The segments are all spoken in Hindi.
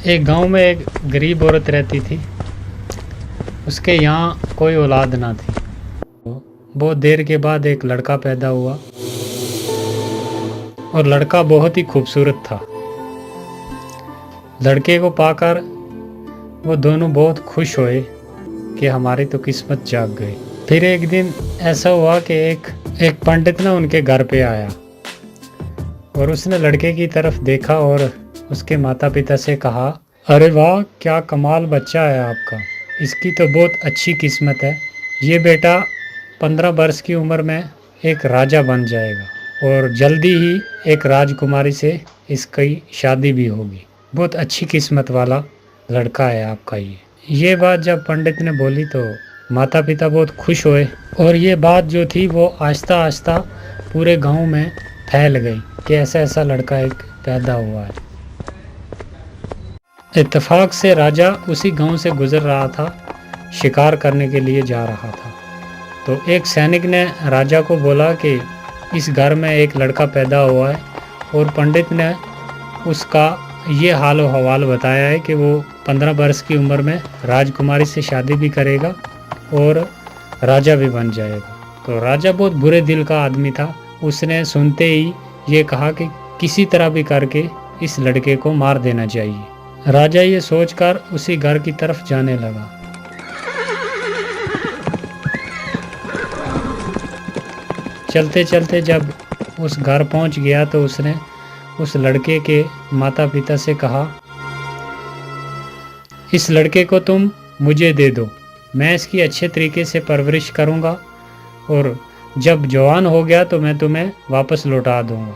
एक गांव में एक गरीब औरत रहती थी। उसके यहाँ कोई औलाद ना थी। बहुत देर के बाद एक लड़का पैदा हुआ और लड़का बहुत ही खूबसूरत था। लड़के को पाकर वो दोनों बहुत खुश हुए कि हमारी तो किस्मत जाग गई। फिर एक दिन ऐसा हुआ कि एक पंडित ना उनके घर पे आया और उसने लड़के की तरफ देखा और उसके माता पिता से कहा, अरे वाह, क्या कमाल बच्चा है आपका, इसकी तो बहुत अच्छी किस्मत है। ये बेटा 15 वर्ष की उम्र में एक राजा बन जाएगा और जल्दी ही एक राजकुमारी से इसकी शादी भी होगी। बहुत अच्छी किस्मत वाला लड़का है आपका ये बात जब पंडित ने बोली तो माता पिता बहुत खुश हुए और ये बात जो थी वो आहिस्ता आहिस्ता पूरे गांव में फैल गई कि ऐसा ऐसा लड़का एक पैदा हुआ है। इत्तेफाक से राजा उसी गांव से गुजर रहा था, शिकार करने के लिए जा रहा था। तो एक सैनिक ने राजा को बोला कि इस घर में एक लड़का पैदा हुआ है और पंडित ने उसका ये हाल व हवाल बताया है कि वो 15 वर्ष की उम्र में राजकुमारी से शादी भी करेगा और राजा भी बन जाएगा। तो राजा बहुत बुरे दिल का आदमी था। उसने सुनते ही ये कहा कि किसी तरह भी करके इस लड़के को मार देना चाहिए। राजा ये सोचकर उसी घर की तरफ जाने लगा। चलते चलते जब उस घर पहुंच गया तो उसने उस लड़के के माता पिता से कहा, इस लड़के को तुम मुझे दे दो, मैं इसकी अच्छे तरीके से परवरिश करूंगा और जब जवान हो गया तो मैं तुम्हें वापस लौटा दूंगा।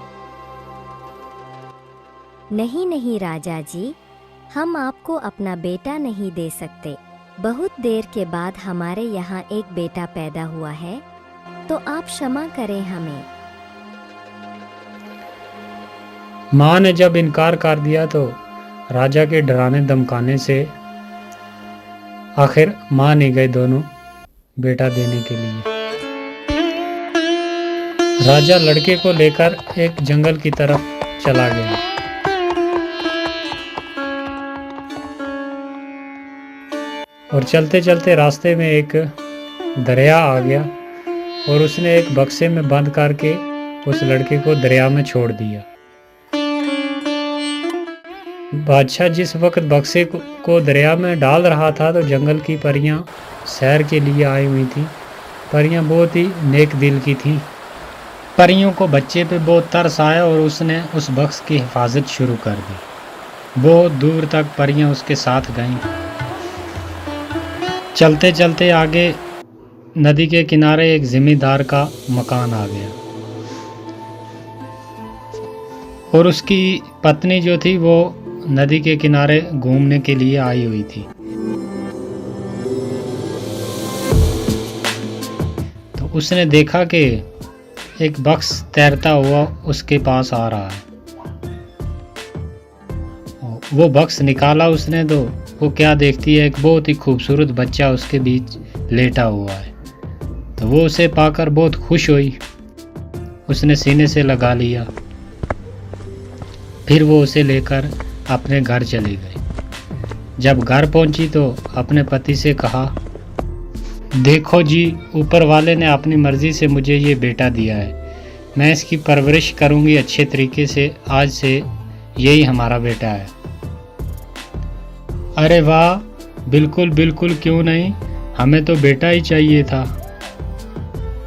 नहीं नहीं राजा जी, हम आपको अपना बेटा नहीं दे सकते। बहुत देर के बाद हमारे यहाँ एक बेटा पैदा हुआ है, तो आप क्षमा करें हमें। माँ ने जब इनकार कर दिया तो राजा के डराने धमकाने से आखिर मान ही गए दोनों बेटा देने के लिए। राजा लड़के को लेकर एक जंगल की तरफ चला गया। और चलते चलते रास्ते में एक दरिया आ गया और उसने एक बक्से में बंद करके उस लड़के को दरिया में छोड़ दिया। बादशाह जिस वक्त बक्से को दरिया में डाल रहा था तो जंगल की परियां सैर के लिए आई हुई थी। परियां बहुत ही नेक दिल की थी। परियों को बच्चे पे बहुत तरस आया और उसने उस बक्स की हिफाजत शुरू कर दी। बहुत दूर तक परियां उसके साथ गईं। चलते चलते आगे नदी के किनारे एक जिमींदार का मकान आ गया और उसकी पत्नी जो थी वो नदी के किनारे घूमने के लिए आई हुई थी। तो उसने देखा कि एक बक्स तैरता हुआ उसके पास आ रहा है। वो बक्स निकाला उसने तो वो क्या देखती है, एक बहुत ही खूबसूरत बच्चा उसके बीच लेटा हुआ है। तो वो उसे पाकर बहुत खुश हुई, उसने सीने से लगा लिया। फिर वो उसे लेकर अपने घर चली गई। जब घर पहुंची तो अपने पति से कहा, देखो जी, ऊपर वाले ने अपनी मर्जी से मुझे ये बेटा दिया है, मैं इसकी परवरिश करूंगी अच्छे तरीके से, आज से यही हमारा बेटा है। अरे वाह, बिल्कुल बिल्कुल, क्यों नहीं, हमें तो बेटा ही चाहिए था।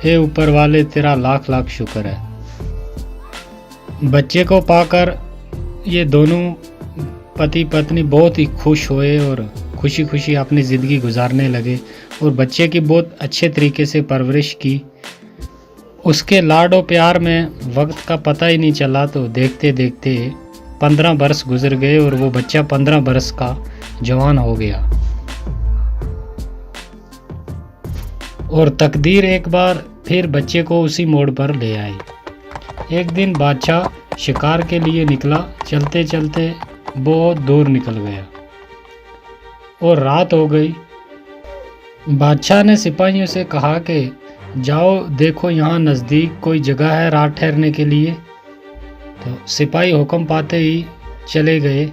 हे ऊपर वाले, तेरा लाख लाख शुक्र है। बच्चे को पाकर ये दोनों पति पत्नी बहुत ही खुश हुए और खुशी खुशी अपनी ज़िंदगी गुजारने लगे और बच्चे की बहुत अच्छे तरीके से परवरिश की। उसके लाडो प्यार में वक्त का पता ही नहीं चला। तो देखते देखते 15 बरस गुजर गए और वो बच्चा 15 बरस का जवान हो गया। और तकदीर एक बार फिर बच्चे को उसी मोड़ पर ले आई। एक दिन बादशाह शिकार के लिए निकला। चलते चलते बहुत दूर निकल गया और रात हो गई। बादशाह ने सिपाहियों से कहा कि जाओ देखो, यहाँ नज़दीक कोई जगह है रात ठहरने के लिए। तो सिपाही हुक्म पाते ही चले गए।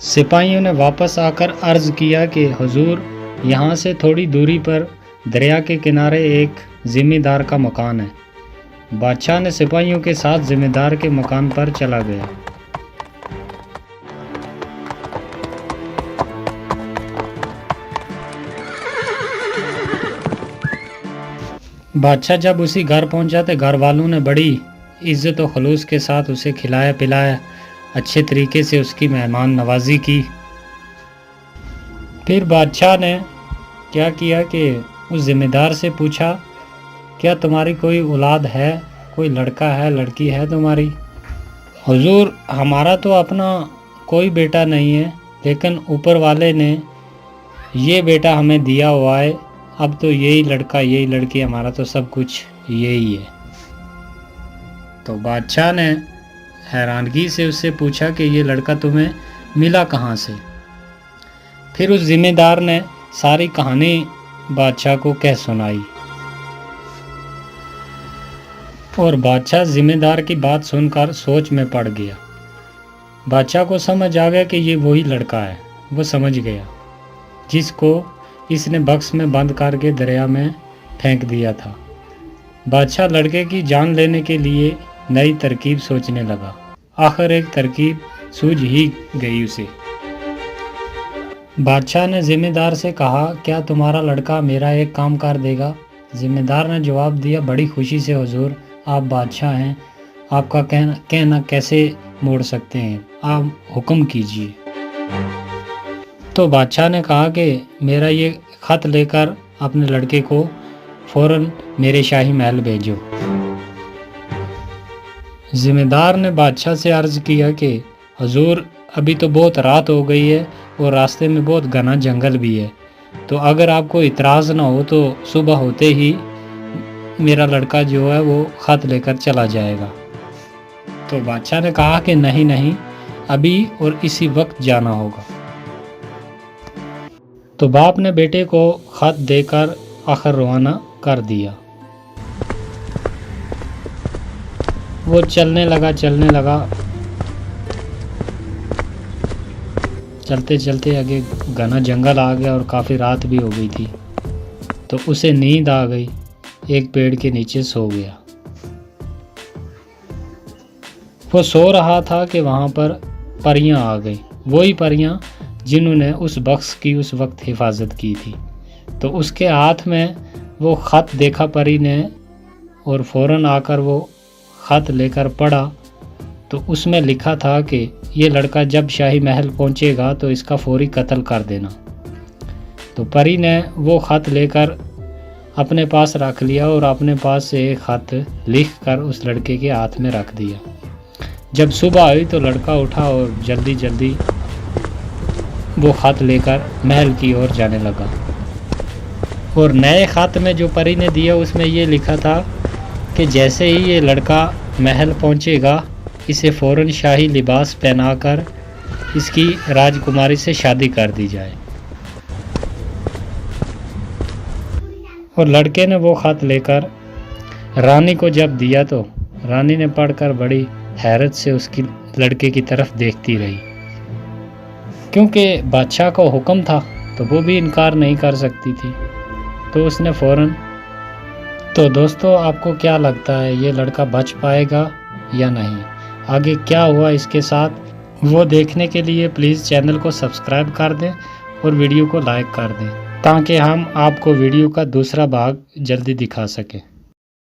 सिपाहियों ने वापस आकर अर्ज किया कि हुजूर, यहाँ से थोड़ी दूरी पर दरिया के किनारे एक जिम्मेदार का मकान है। बादशाह ने सिपाहियों के साथ जिम्मेदार के मकान पर चला गया। बादशाह जब उसी घर पहुंचा तो घर वालों ने बड़ी इज्जत और खलूस के साथ उसे खिलाया पिलाया, अच्छे तरीके से उसकी मेहमान नवाजी की। फिर बादशाह ने क्या किया कि उस ज़िम्मेदार से पूछा, क्या तुम्हारी कोई औलाद है, कोई लड़का है, लड़की है तुम्हारी? हुजूर, हमारा तो अपना कोई बेटा नहीं है, लेकिन ऊपर वाले ने ये बेटा हमें दिया हुआ है। अब तो यही लड़का यही लड़की, हमारा तो सब कुछ यही है। तो बादशाह ने हैरानगी से उससे पूछा कि ये लड़का तुम्हें मिला कहाँ से? फिर उस ज़िम्मेदार ने सारी कहानी बादशाह को कह सुनाई और बादशाह ज़िम्मेदार की बात सुनकर सोच में पड़ गया। बादशाह को समझ आ गया कि ये वही लड़का है। वो समझ गया जिसको इसने बक्स में बंद करके दरिया में फेंक दिया था। बादशाह लड़के की जान लेने के लिए नई तरकीब सोचने लगा। आखिर एक तरकीब सूझ ही गई उसे। बादशाह ने ज़िम्मेदार से कहा, क्या तुम्हारा लड़का मेरा एक काम कर देगा? ज़िम्मेदार ने जवाब दिया, बड़ी खुशी से हुजूर, आप बादशाह हैं, आपका कहना कैसे मोड़ सकते हैं, आप हुक्म कीजिए। तो बादशाह ने कहा कि मेरा ये ख़त लेकर अपने लड़के को फ़ौरन मेरे शाही महल भेजो। ज़िम्मेदार ने बादशाह से अर्ज़ किया कि हुजूर, अभी तो बहुत रात हो गई है और रास्ते में बहुत घना जंगल भी है, तो अगर आपको इतराज़ ना हो तो सुबह होते ही मेरा लड़का जो है वो ख़त लेकर चला जाएगा। तो बादशाह ने कहा कि नहीं नहीं, अभी और इसी वक्त जाना होगा। तो बाप ने बेटे को ख़त देकर आखिर रवाना कर दिया। वो चलने लगा। चलते चलते आगे घना जंगल आ गया और काफ़ी रात भी हो गई थी। तो उसे नींद आ गई, एक पेड़ के नीचे सो गया। वो सो रहा था कि वहाँ पर परियां आ गई, वही परियां जिन्होंने उस बक्स की उस वक्त हिफाजत की थी। तो उसके हाथ में वो ख़त देखा परी ने और फ़ौरन आकर वो ख़त लेकर पढ़ा। तो उसमें लिखा था कि ये लड़का जब शाही महल पहुंचेगा तो इसका फौरी कत्ल कर देना। तो परी ने वो ख़त लेकर अपने पास रख लिया और अपने पास से एक ख़त लिख कर उस लड़के के हाथ में रख दिया। जब सुबह आई तो लड़का उठा और जल्दी जल्दी वो ख़त लेकर महल की ओर जाने लगा। और नए ख़त में जो परी ने दिया उसमें ये लिखा था कि जैसे ही ये लड़का महल पहुंचेगा, इसे फ़ौरन शाही लिबास पहनाकर इसकी राजकुमारी से शादी कर दी जाए। और लड़के ने वो ख़त लेकर रानी को जब दिया तो रानी ने पढ़कर बड़ी हैरत से उसकी लड़के की तरफ देखती रही, क्योंकि बादशाह का हुक्म था तो वो भी इनकार नहीं कर सकती थी। तो उसने फ़ौरन। तो दोस्तों, आपको क्या लगता है ये लड़का बच पाएगा या नहीं? आगे क्या हुआ इसके साथ, वो देखने के लिए प्लीज़ चैनल को सब्सक्राइब कर दें और वीडियो को लाइक कर दें, ताकि हम आपको वीडियो का दूसरा भाग जल्दी दिखा सकें।